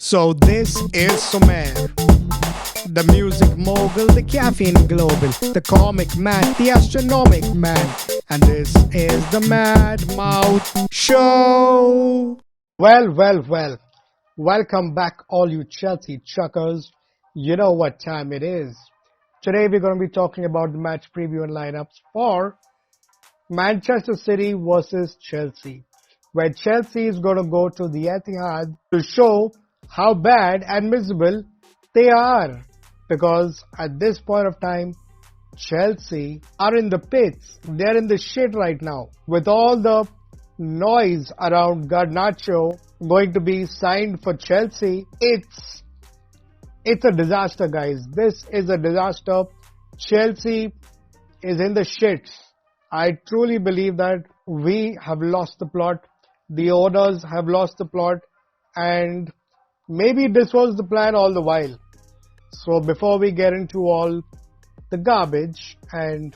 So this is Sumer, the music mogul, the caffeine global, the comic man, the astronomic man, and this is the Mad Mouth Show. Well. Welcome back, all you Chelsea chuckers. You know what time it is. Today we're going to be talking about the match preview and lineups for Manchester City versus Chelsea, where Chelsea is going to go to the Etihad to show how bad and miserable they are. Because at this point of time, Chelsea are in the pits. They're in the shit right now. With all the noise around Garnacho going to be signed for Chelsea, it's a disaster, guys. This is a disaster. Chelsea is in the shits. I truly believe that we have lost the plot. The owners have lost the plot, and maybe this was the plan all the while. So before we get into all the garbage and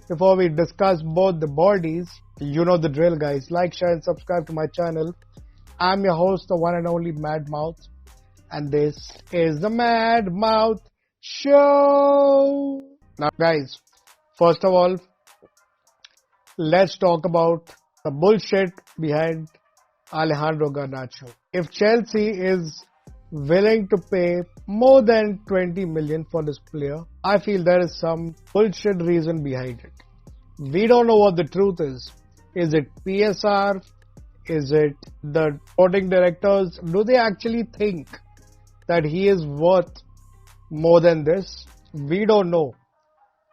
before we discuss both the bodies, you know the drill, guys. Like, share and subscribe to my channel. I'm your host, the one and only Mad Mouth, and this is the Mad Mouth Show. Now guys, first of all, let's talk about the bullshit behind Alejandro Garnacho. If Chelsea is willing to pay more than 20 million for this player, I feel there is some bullshit reason behind it. We don't know what the truth is. Is it PSR? Is it the sporting directors? Do they actually think that he is worth more than this? We don't know.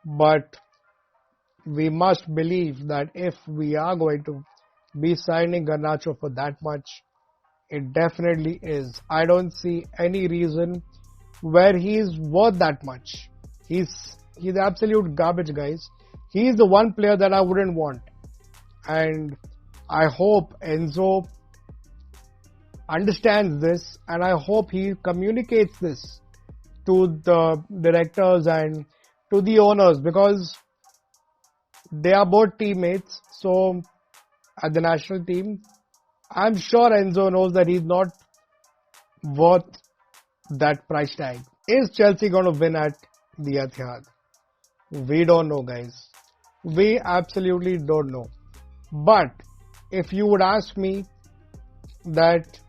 But we must believe that if we are going to be signing Garnacho for that much, it definitely is. I don't see any reason where he's worth that much. He's absolute garbage, guys. He's the one player that I wouldn't want. And I hope Enzo understands this, and I hope he communicates this to the directors and to the owners, because they are both teammates. So at the national team, I'm sure Enzo knows that he's not worth that price tag. Is Chelsea going to win at the Etihad? We don't know, guys. We absolutely don't know. But if you would ask me that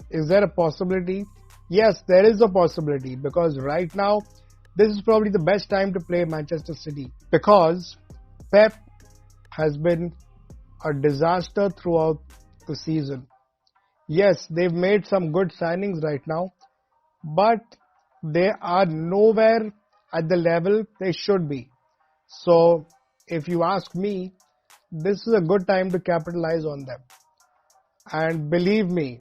is there a possibility? Yes, there is a possibility, because right now this is probably the best time to play Manchester City, because Pep has been a disaster throughout the season. Yes, they've made some good signings right now, but they are nowhere at the level they should be. So if you ask me, this is a good time to capitalize on them. And believe me,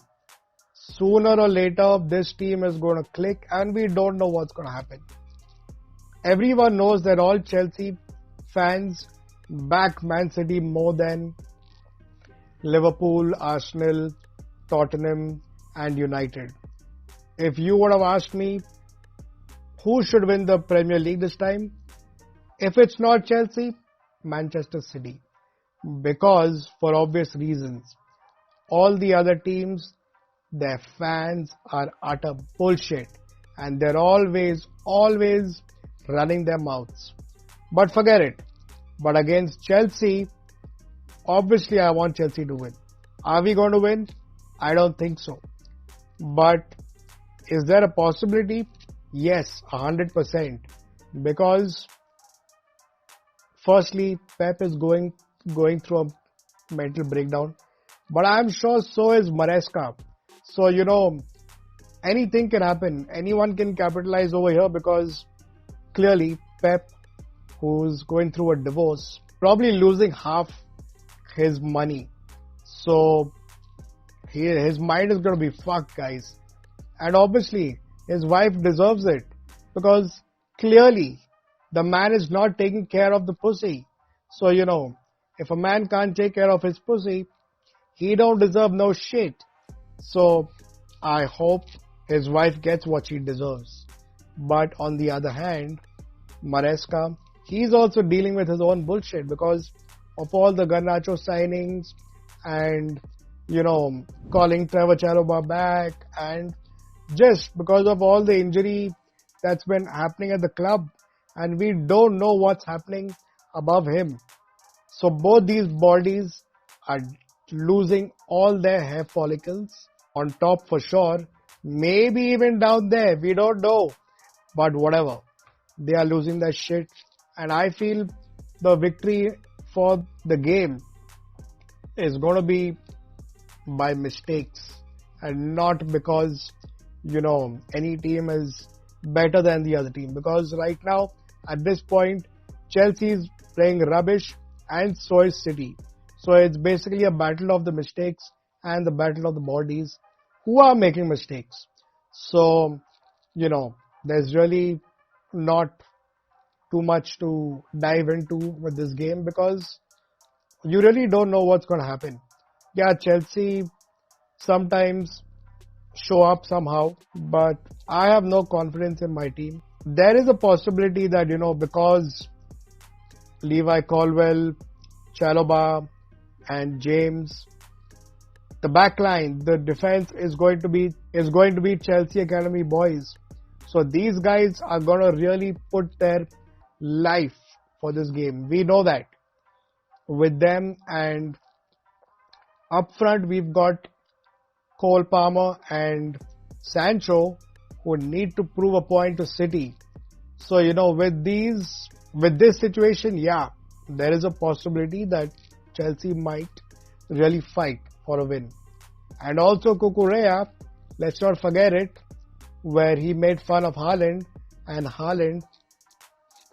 sooner or later this team is going to click, and we don't know what's going to happen. Everyone knows that all Chelsea fans back Man City more than Liverpool, Arsenal, Tottenham and United. If you would have asked me who should win the Premier League this time, if it's not Chelsea, Manchester City. Because for obvious reasons, all the other teams, their fans are utter bullshit, and they're always running their mouths. But forget it. But against Chelsea, obviously I want Chelsea to win. Are we going to win? I don't think so. But is there a possibility? Yes, 100%. Because firstly, Pep is going through a mental breakdown. But I'm sure so is Maresca. So, anything can happen. Anyone can capitalize over here, because clearly Pep, who's going through a divorce, probably losing half his money. So his mind is going to be fucked, guys. And obviously his wife deserves it, because clearly the man is not taking care of the pussy. So if a man can't take care of his pussy, he don't deserve no shit. So I hope his wife gets what she deserves. But on the other hand, Maresca, he's also dealing with his own bullshit because of all the Garnacho signings and, calling Trevor Chalobah back and just because of all the injury that's been happening at the club, and we don't know what's happening above him. So both these bodies are losing all their hair follicles on top for sure, maybe even down there, we don't know, but whatever, they are losing their shit. And I feel the victory for the game is going to be by mistakes and not because, any team is better than the other team. Because right now, at this point, Chelsea is playing rubbish and so is City. So it's basically a battle of the mistakes and the battle of the bodies who are making mistakes. So, there's really not too much to dive into with this game because you really don't know what's going to happen. Yeah, Chelsea sometimes show up somehow, but I have no confidence in my team. There is a possibility that, because Levi Colwill, Chalobah, and James, the backline, the defense is going to be Chelsea Academy boys. So these guys are going to really put their life for this game. We know that with them. And up front, we've got Cole Palmer and Sancho who need to prove a point to City. So, with this situation, yeah, there is a possibility that Chelsea might really fight for a win. And also Cucurella, let's not forget it, where he made fun of Haaland, and Haaland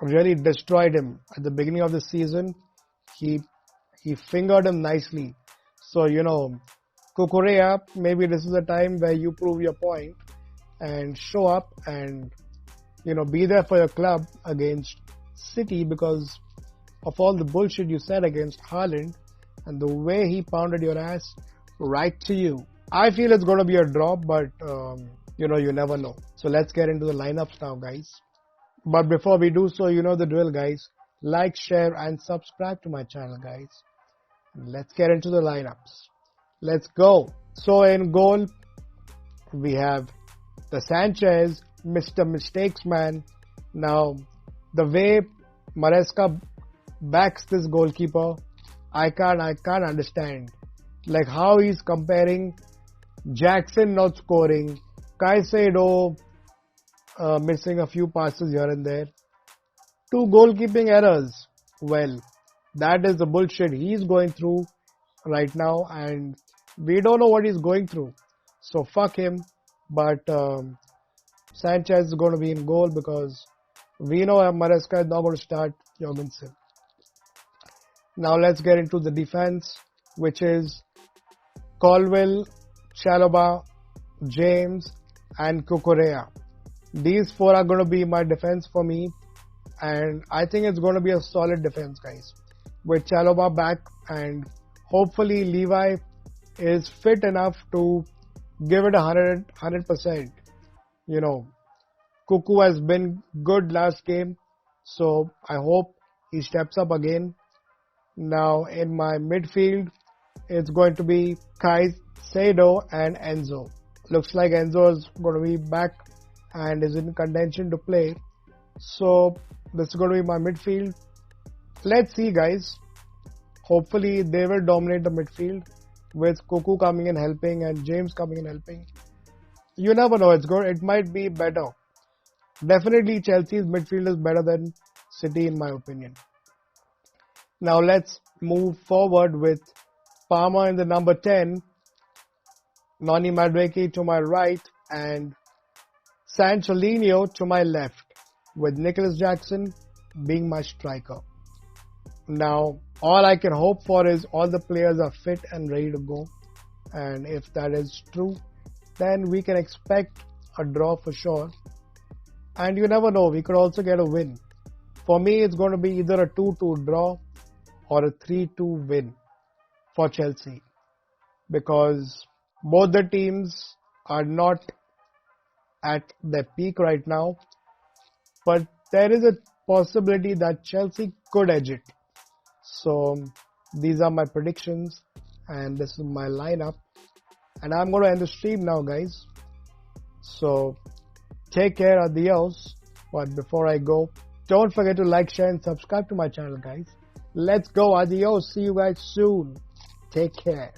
really destroyed him at the beginning of the season. He fingered him nicely. So, Cucurella, maybe this is a time where you prove your point and show up and, be there for your club against City because of all the bullshit you said against Haaland and the way he pounded your ass right to you. I feel it's going to be a draw, but, you never know. So let's get into the lineups now, guys. But before we do so, you know the drill, guys. Like, share, and subscribe to my channel, guys. Let's get into the lineups. Let's go. So in goal, we have the Sanchez, Mr. Mistakes Man. Now, the way Maresca backs this goalkeeper, I can't understand. Like how he's comparing Jackson not scoring, Caicedo missing a few passes here and there, to goalkeeping errors. Well, that is the bullshit he's going through right now, and we don't know what he's going through. So fuck him. But Sanchez is going to be in goal because we know Maresca is not going to start Jorgensen. Now let's get into the defense, which is Colwill, Chalobah, James, and Cucurella. These four are going to be my defense for me, and I think it's going to be a solid defense, guys. With Chalobah back, and hopefully Levi is fit enough to give it 100%. Cuckoo has been good last game, so I hope he steps up again. Now in my midfield, it's going to be Caicedo and Enzo. Looks like Enzo is going to be back and is in contention to play. So this is going to be my midfield. Let's see, guys. Hopefully they will dominate the midfield with Cuckoo coming in helping and James coming in helping. You never know. It might be better. Definitely Chelsea's midfield is better than City in my opinion. Now let's move forward with Palmer in the number 10, Noni Madueke to my right, and Sancholinho to my left, with Nicholas Jackson being my striker. Now, all I can hope for is all the players are fit and ready to go. And if that is true, then we can expect a draw for sure. And you never know, we could also get a win. For me, it's going to be either a 2-2 draw or a 3-2 win for Chelsea. Because both the teams are not at their peak right now. But there is a possibility that Chelsea could edge it. So these are my predictions and this is my lineup. And I'm going to end the stream now, guys. So take care, adios. But before I go, don't forget to like, share and subscribe to my channel, guys. Let's go, adios. See you guys soon. Take care.